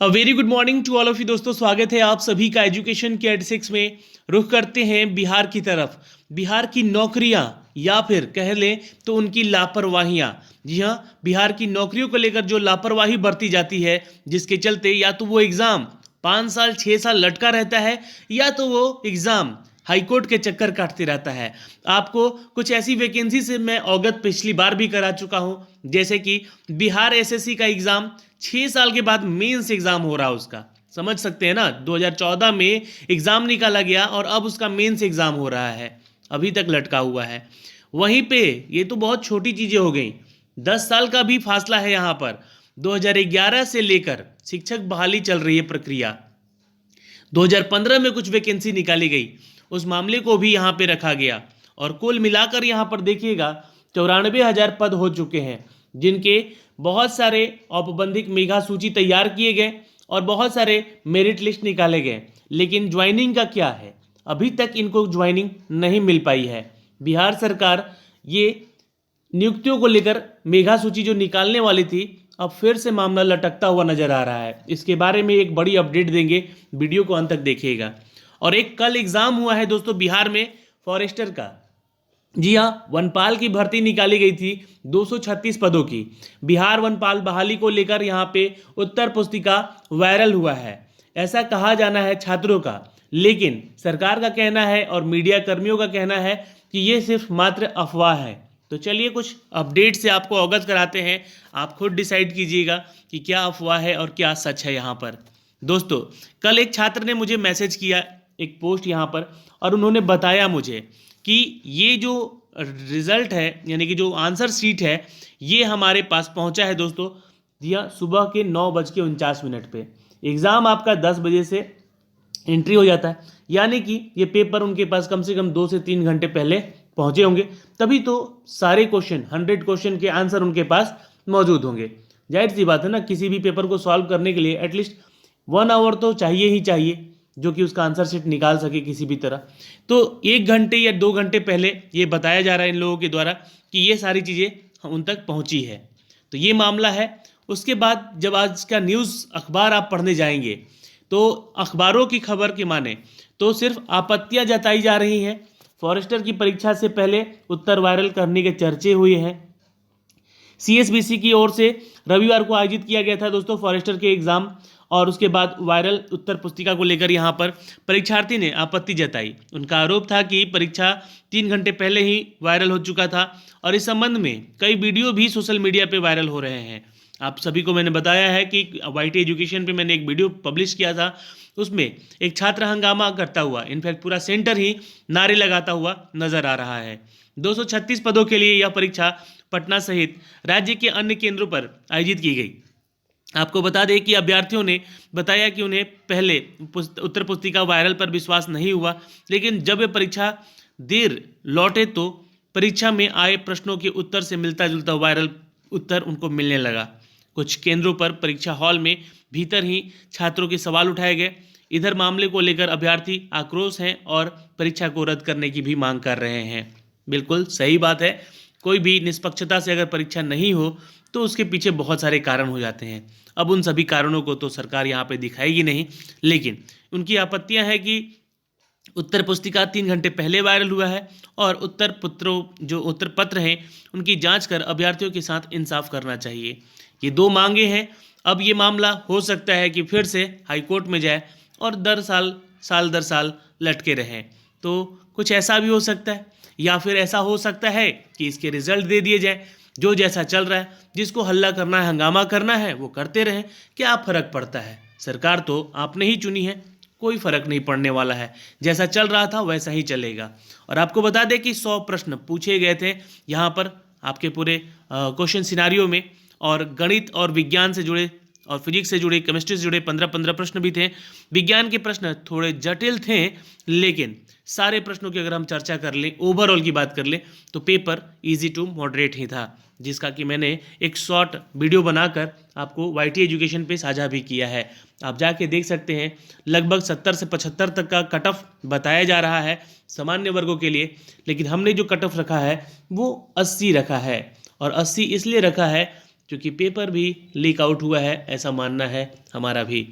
Very good morning to all of you दोस्तों, स्वागत है आप सभी का एजुकेशन के 86 में। रुख करते हैं बिहार की तरफ। बिहार की नौकरियां या फिर कह लें तो उनकी लापरवाहियां। जी हाँ, बिहार की नौकरियों को लेकर जो लापरवाही बरती जाती है, जिसके चलते या तो वो एग्ज़ाम 5 साल 6 साल लटका रहता है या तो वो एग्ज़ाम हाईकोर्ट के चक्कर काटते रहता है। आपको कुछ ऐसी वैकेंसी से मैं अवगत पिछली बार भी करा चुका हूं, जैसे कि बिहार एसएससी का एग्ज़ाम 6 साल के बाद मेंस एग्ज़ाम हो रहा है उसका। समझ सकते हैं ना, 2014 में एग्ज़ाम निकाला गया और अब उसका मेंस एग्ज़ाम हो रहा है, अभी तक लटका हुआ है। वहीं पे ये तो बहुत छोटी चीज़ें हो गई, 10 साल का भी फासला है यहाँ पर। 2011 से लेकर शिक्षक बहाली चल रही है प्रक्रिया। 2015 में कुछ वैकेंसी निकाली गई, उस मामले को भी यहाँ पे रखा गया और कुल मिलाकर यहाँ पर देखिएगा 94,000 पद हो चुके हैं, जिनके बहुत सारे औपबंधिक मेधा सूची तैयार किए गए और बहुत सारे मेरिट लिस्ट निकाले गए। लेकिन ज्वाइनिंग का क्या है, अभी तक इनको ज्वाइनिंग नहीं मिल पाई है। बिहार सरकार ये नियुक्तियों को लेकर मेधा सूची जो निकालने वाली थी, अब फिर से मामला लटकता हुआ नजर आ रहा है। इसके बारे में एक बड़ी अपडेट देंगे, वीडियो को अंत तक देखिएगा। और एक कल एग्जाम हुआ है दोस्तों बिहार में फॉरेस्टर का। जी हाँ, वनपाल की भर्ती निकाली गई थी 236 पदों की। बिहार वनपाल बहाली को लेकर यहाँ पे उत्तर पुस्तिका वायरल हुआ है, ऐसा कहा जाना है छात्रों का। लेकिन सरकार का कहना है और मीडिया कर्मियों का कहना है कि ये सिर्फ मात्र अफवाह है। तो चलिए कुछ अपडेट से आपको अवगत कराते हैं, आप खुद डिसाइड कीजिएगा कि क्या अफवाह है और क्या सच है यहाँ पर। दोस्तों, कल एक छात्र ने मुझे मैसेज किया, एक पोस्ट यहाँ पर, और उन्होंने बताया मुझे कि ये जो रिजल्ट है यानी कि जो आंसर शीट है ये हमारे पास पहुंचा है दोस्तों। जी हाँ, सुबह के 9:49 पे। एग्ज़ाम आपका 10 बजे से एंट्री हो जाता है, यानी कि ये पेपर उनके पास कम से कम 2 से 3 घंटे पहले पहुंचे होंगे, तभी तो सारे क्वेश्चन 100 क्वेश्चन के आंसर उनके पास मौजूद होंगे। जाहिर सी बात है ना, किसी भी पेपर को सॉल्व करने के लिए एटलीस्ट 1 आवर तो चाहिए ही चाहिए, जो कि उसका आंसर शीट निकाल सके किसी भी तरह। तो 1 घंटे या 2 घंटे पहले ये बताया जा रहा है इन लोगों के द्वारा कि ये सारी चीज़ें उन तक पहुंची है। तो ये मामला है। उसके बाद जब आज का न्यूज़ अखबार आप पढ़ने जाएंगे तो अखबारों की खबर की माने तो सिर्फ आपत्तियां जताई जा रही हैं। फॉरेस्टर की परीक्षा से पहले उत्तर वायरल करने के चर्चे हुए हैं। सीएसबीसी की ओर से रविवार को आयोजित किया गया था दोस्तों फॉरेस्टर के एग्ज़ाम, और उसके बाद वायरल उत्तर पुस्तिका को लेकर यहाँ पर परीक्षार्थी ने आपत्ति जताई। उनका आरोप था कि परीक्षा 3 घंटे पहले ही वायरल हो चुका था और इस संबंध में कई वीडियो भी सोशल मीडिया पे वायरल हो रहे हैं। आप सभी को मैंने बताया है कि वाईटी एजुकेशन पे मैंने एक वीडियो पब्लिश किया था, उसमें एक छात्र हंगामा करता हुआ, इनफैक्ट पूरा सेंटर ही नारे लगाता हुआ नजर आ रहा है। 236 पदों के लिए यह परीक्षा पटना सहित राज्य के अन्य केंद्रों पर आयोजित की गई। आपको बता दें कि अभ्यर्थियों ने बताया कि उन्हें पहले उत्तर पुस्तिका वायरल पर विश्वास नहीं हुआ, लेकिन जब वे परीक्षा देर लौटे तो परीक्षा में आए प्रश्नों के उत्तर से मिलता जुलता वायरल उत्तर उनको मिलने लगा। कुछ केंद्रों पर परीक्षा हॉल में भीतर ही छात्रों के सवाल उठाए गए। इधर मामले को लेकर अभ्यर्थी आक्रोश हैं और परीक्षा को रद्द करने की भी मांग कर रहे हैं। बिल्कुल सही बात है, कोई भी निष्पक्षता से अगर परीक्षा नहीं हो तो उसके पीछे बहुत सारे कारण हो जाते हैं। अब उन सभी कारणों को तो सरकार यहाँ पे दिखाएगी नहीं, लेकिन उनकी आपत्तियां हैं कि उत्तर पुस्तिका 3 घंटे पहले वायरल हुआ है और उत्तर पत्र हैं उनकी जांच कर अभ्यर्थियों के साथ इंसाफ करना चाहिए। ये 2 मांगे हैं। अब ये मामला हो सकता है कि फिर से हाईकोर्ट में जाए और साल दर साल लटके रहे। तो कुछ ऐसा भी हो सकता है, या फिर ऐसा हो सकता है कि इसके रिजल्ट दे दिए जाए। जो जैसा चल रहा है, जिसको हल्ला करना है, हंगामा करना है, वो करते रहें, क्या फ़र्क पड़ता है। सरकार तो आपने ही चुनी है, कोई फ़र्क नहीं पड़ने वाला है। जैसा चल रहा था वैसा ही चलेगा। और आपको बता दें कि 100 प्रश्न पूछे गए थे यहाँ पर आपके पूरे क्वेश्चन सिनारियो में, और गणित और विज्ञान से जुड़े और फिजिक्स से जुड़े, केमिस्ट्री से जुड़े 15-15 प्रश्न भी थे। विज्ञान के प्रश्न थोड़े जटिल थे, लेकिन सारे प्रश्नों की अगर हम चर्चा कर लें, ओवरऑल की बात कर लें, तो पेपर इजी टू मॉडरेट ही था, जिसका कि मैंने एक शॉर्ट वीडियो बनाकर आपको वाईटी एजुकेशन पे साझा भी किया है। आप जाके देख सकते हैं। लगभग 70 से 75 तक का कट ऑफ बताया जा रहा है सामान्य वर्गों के लिए, लेकिन हमने जो कट ऑफ रखा है वो 80 रखा है। और 80 इसलिए रखा है क्योंकि पेपर भी लीक आउट हुआ है, ऐसा मानना है हमारा भी।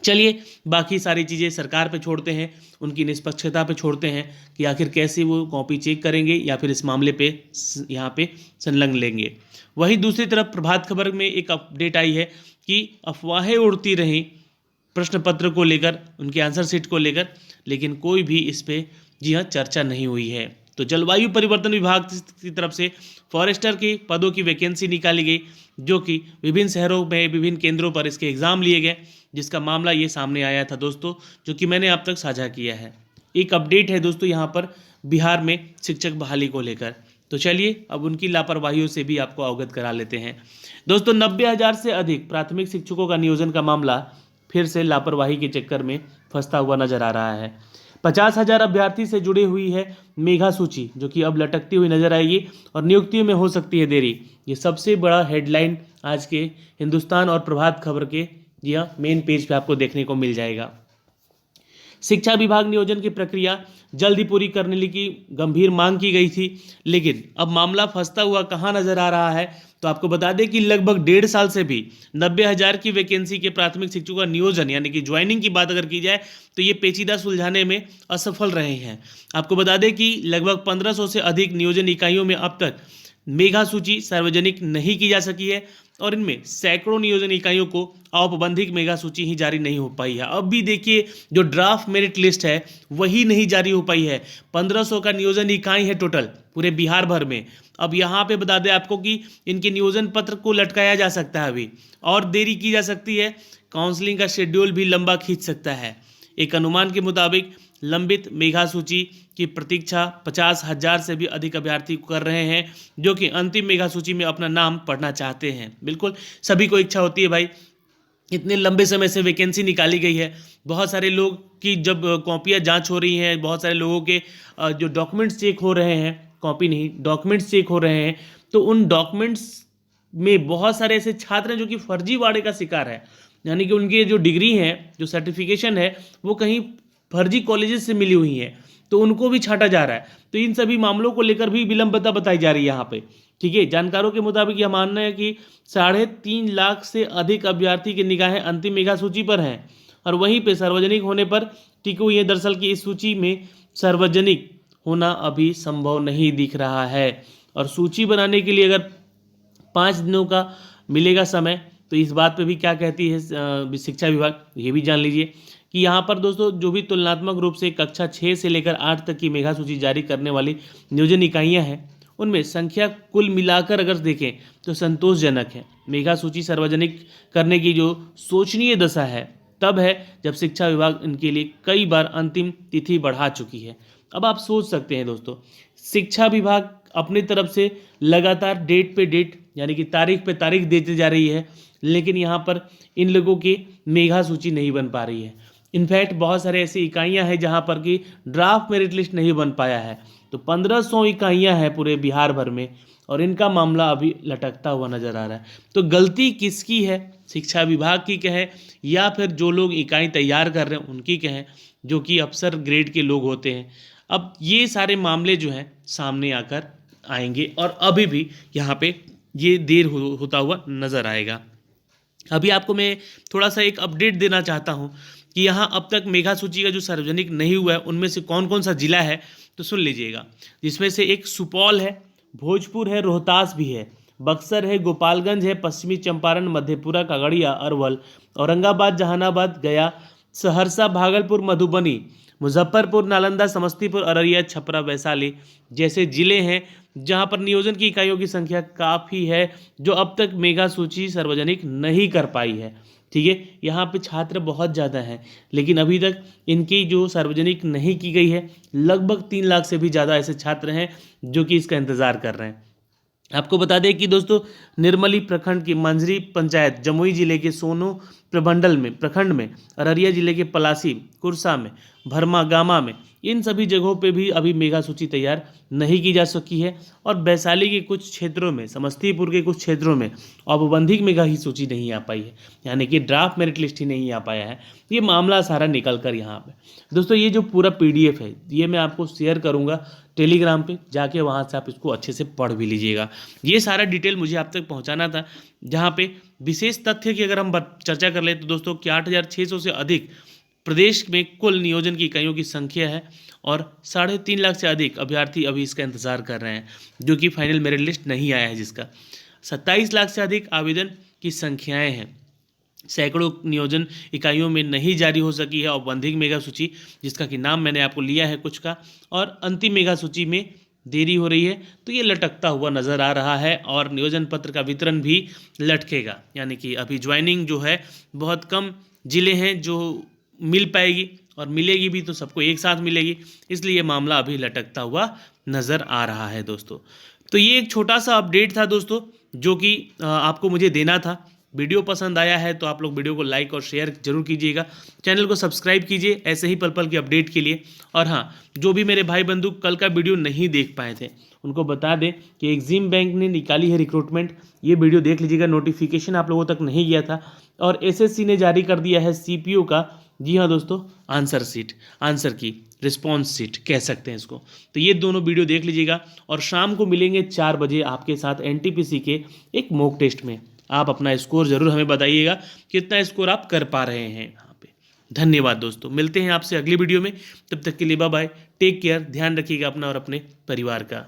चलिए बाकी सारी चीज़ें सरकार पे छोड़ते हैं, उनकी निष्पक्षता पे छोड़ते हैं कि आखिर कैसे वो कॉपी चेक करेंगे या फिर इस मामले पे यहाँ पे संलग्न लेंगे। वहीं दूसरी तरफ प्रभात खबर में एक अपडेट आई है कि अफवाहें उड़ती रहीं प्रश्न पत्र को लेकर, उनके आंसर शीट को लेकर, लेकिन कोई भी इस पे जी हाँ चर्चा नहीं हुई है। तो जलवायु परिवर्तन विभाग की तरफ से फॉरेस्टर की पदों की वैकेंसी निकाली गई, जो कि विभिन्न शहरों में विभिन्न केंद्रों पर इसके एग्ज़ाम लिए गए, जिसका मामला ये सामने आया था दोस्तों, जो कि मैंने आप तक साझा किया है। एक अपडेट है दोस्तों यहाँ पर बिहार में शिक्षक बहाली को लेकर। तो चलिए अब उनकी लापरवाहियों से भी आपको अवगत करा लेते हैं। दोस्तों 90,000 से अधिक प्राथमिक शिक्षकों का नियोजन का मामला फिर से लापरवाही के चक्कर में फंसता हुआ नजर आ रहा है। 50,000 अभ्यर्थी से जुड़ी हुई है मेघा सूची, जो कि अब लटकती हुई नजर आएगी और नियुक्तियों में हो सकती है देरी। ये सबसे बड़ा हेडलाइन आज के हिंदुस्तान और प्रभात खबर के यह मेन पेज पे आपको देखने को मिल जाएगा। शिक्षा विभाग नियोजन की प्रक्रिया जल्दी पूरी करने की गंभीर मांग की गई थी, लेकिन अब मामला फंसता हुआ कहाँ नजर आ रहा है, तो आपको बता दें कि लगभग 1.5 साल से भी 90,000 की वैकेंसी के प्राथमिक शिक्षकों का नियोजन यानी कि ज्वाइनिंग की बात अगर की जाए तो ये पेचीदा सुलझाने में असफल रहे हैं। आपको बता दें कि लगभग 1500 से अधिक नियोजन इकाइयों में अब तक मेघा सूची सार्वजनिक नहीं की जा सकी है और इनमें सैकड़ों नियोजन इकाइयों को औपबंधिक मेगा सूची ही जारी नहीं हो पाई है। अब भी देखिए जो ड्राफ्ट मेरिट लिस्ट है वही नहीं जारी हो पाई है। 1500 का नियोजन इकाई है टोटल पूरे बिहार भर में। अब यहाँ पे बता दें आपको कि इनके नियोजन पत्र को लटकाया जा सकता है, अभी और देरी की जा सकती है, काउंसलिंग का शेड्यूल भी लंबा खींच सकता है। एक अनुमान के मुताबिक लंबित मेघा सूची की प्रतीक्षा 50,000 से भी अधिक अभ्यर्थी कर रहे हैं, जो कि अंतिम मेघा सूची में अपना नाम पढ़ना चाहते हैं। बिल्कुल सभी को इच्छा होती है भाई, इतने लंबे समय से वैकेंसी निकाली गई है, बहुत सारे लोग की जब कॉपियाँ जांच हो रही हैं, बहुत सारे लोगों के जो डॉक्यूमेंट्स चेक हो रहे हैं, कॉपी नहीं डॉक्यूमेंट्स चेक हो रहे हैं, तो उन डॉक्यूमेंट्स में बहुत सारे ऐसे छात्र हैं जो कि फर्जीवाड़े का शिकार है, यानी कि उनकी जो डिग्री है, जो सर्टिफिकेशन है, वो कहीं फर्जी कॉलेजेस से मिली हुई हैं, तो उनको भी छांटा जा रहा है। तो इन सभी मामलों को लेकर भी विलंबता बताई जा रही है यहाँ पे। ठीक है, जानकारों के मुताबिक यह मानना है कि 3.5 लाख से अधिक अभ्यर्थी की निगाहें अंतिम मेगा सूची पर हैं और वहीं पे सार्वजनिक होने पर टिकी हुई है। दरअसल की इस सूची में सार्वजनिक होना अभी संभव नहीं दिख रहा है और सूची बनाने के लिए अगर 5 दिनों का मिलेगा समय, तो इस बात पे भी क्या कहती है शिक्षा विभाग, ये भी जान लीजिए कि यहाँ पर दोस्तों जो भी तुलनात्मक रूप से कक्षा 6 से लेकर 8 तक की मेघा सूची जारी करने वाली नियोजन इकाइयाँ हैं, उनमें संख्या कुल मिलाकर अगर देखें तो संतोषजनक है। मेघा सूची सार्वजनिक करने की जो सोचनीय दशा है तब है जब शिक्षा विभाग इनके लिए कई बार अंतिम तिथि बढ़ा चुकी है। अब आप सोच सकते हैं दोस्तों, शिक्षा विभाग अपनी तरफ से लगातार डेट पे डेट यानी कि तारीख पे तारीख देती जा रही है, लेकिन यहाँ पर इन लोगों की मेघा सूची नहीं बन पा रही है। इनफैक्ट बहुत सारे ऐसी इकाइयाँ हैं जहाँ पर कि ड्राफ्ट मेरिट लिस्ट नहीं बन पाया है। तो 1500 इकाइयाँ हैं पूरे बिहार भर में और इनका मामला अभी लटकता हुआ नजर आ रहा है। तो गलती किसकी है, शिक्षा विभाग की कहें या फिर जो लोग इकाई तैयार कर रहे हैं उनकी कहें, जो कि अफसर ग्रेड के लोग होते हैं। अब ये सारे मामले जो हैं सामने आकर आएंगे और अभी भी यहाँ पे ये देर होता हुआ नजर आएगा। अभी आपको मैं थोड़ा सा एक अपडेट देना चाहता हूँ कि यहाँ अब तक मेघा सूची का जो सार्वजनिक नहीं हुआ है उनमें से कौन कौन सा जिला है, तो सुन लीजिएगा। जिसमें से एक सुपौल है, भोजपुर है, रोहतास भी है, बक्सर है, गोपालगंज है, पश्चिमी चंपारण, मधेपुरा, खगड़िया, अरवल, औरंगाबाद, जहानाबाद, गया, सहरसा, भागलपुर, मधुबनी, मुजफ्फरपुर, नालंदा, समस्तीपुर, अररिया, छपरा, वैशाली जैसे जिले हैं जहां पर नियोजन की इकाइयों की संख्या काफ़ी है जो अब तक मेगा सूची सार्वजनिक नहीं कर पाई है। ठीक है, यहाँ पे छात्र बहुत ज़्यादा हैं लेकिन अभी तक इनकी जो सार्वजनिक नहीं की गई है। लगभग 3 लाख से भी ज़्यादा ऐसे छात्र हैं जो कि इसका इंतज़ार कर रहे हैं। आपको बता दें कि दोस्तों निर्मली प्रखंड की मंझरी पंचायत जमुई जिले के सोनू प्रखंड में, अररिया जिले के पलासी, कुरसा में, भरमा, गामा में, इन सभी जगहों पे भी अभी मेगा सूची तैयार नहीं की जा सकी है। और वैशाली के कुछ क्षेत्रों में, समस्तीपुर के कुछ क्षेत्रों में औपबंधिक मेगा ही सूची नहीं आ पाई है, यानी कि ड्राफ्ट मेरिट लिस्ट ही नहीं आ पाया है। ये मामला सारा निकल कर यहाँ पे दोस्तों, ये जो पूरा PDF है ये मैं आपको शेयर करूँगा टेलीग्राम पे, जाके वहाँ से आप इसको अच्छे से पढ़ भी लीजिएगा। ये सारा डिटेल मुझे आप तक पहुँचाना था, जहाँ पे विशेष तथ्य की अगर हम चर्चा कर ले तो दोस्तों कि 8,600 से अधिक प्रदेश में कुल नियोजन की इकाइयों की संख्या है और 3.5 लाख से अधिक अभ्यर्थी अभी इसका इंतजार कर रहे हैं, जो कि फाइनल मेरिट लिस्ट नहीं आया है, जिसका 27 लाख से अधिक आवेदन की संख्याएं हैं। सैकड़ों नियोजन इकाइयों में नहीं जारी हो सकी है औपबंधिक मेगा सूची, जिसका कि नाम मैंने आपको लिया है कुछ का, और अंतिम मेगा सूची में देरी हो रही है, तो ये लटकता हुआ नज़र आ रहा है और नियोजन पत्र का वितरण भी लटकेगा। यानी कि अभी ज्वाइनिंग जो है बहुत कम जिले हैं जो मिल पाएगी, और मिलेगी भी तो सबको एक साथ मिलेगी, इसलिए ये मामला अभी लटकता हुआ नज़र आ रहा है दोस्तों। तो ये एक छोटा सा अपडेट था दोस्तों, जो कि आपको मुझे देना था। वीडियो पसंद आया है तो आप लोग वीडियो को लाइक और शेयर जरूर कीजिएगा, चैनल को सब्सक्राइब कीजिए ऐसे ही पल पल की अपडेट के लिए। और हाँ, जो भी मेरे भाई बंधु कल का वीडियो नहीं देख पाए थे उनको बता दें कि एग्जिम बैंक ने निकाली है रिक्रूटमेंट, ये वीडियो देख लीजिएगा, नोटिफिकेशन आप लोगों तक नहीं गया था। और SSC ने जारी कर दिया है CPO का, जी हाँ दोस्तों, आंसर की रिस्पॉन्स सीट कह सकते हैं इसको। तो ये दोनों वीडियो देख लीजिएगा और शाम को मिलेंगे 4 बजे आपके साथ NTPC के एक मॉक टेस्ट में। आप अपना स्कोर जरूर हमें बताइएगा, कितना स्कोर आप कर पा रहे हैं यहाँ पे। धन्यवाद दोस्तों, मिलते हैं आपसे अगली वीडियो में, तब तक के लिए बाय बाय, टेक केयर, ध्यान रखिएगा अपना और अपने परिवार का।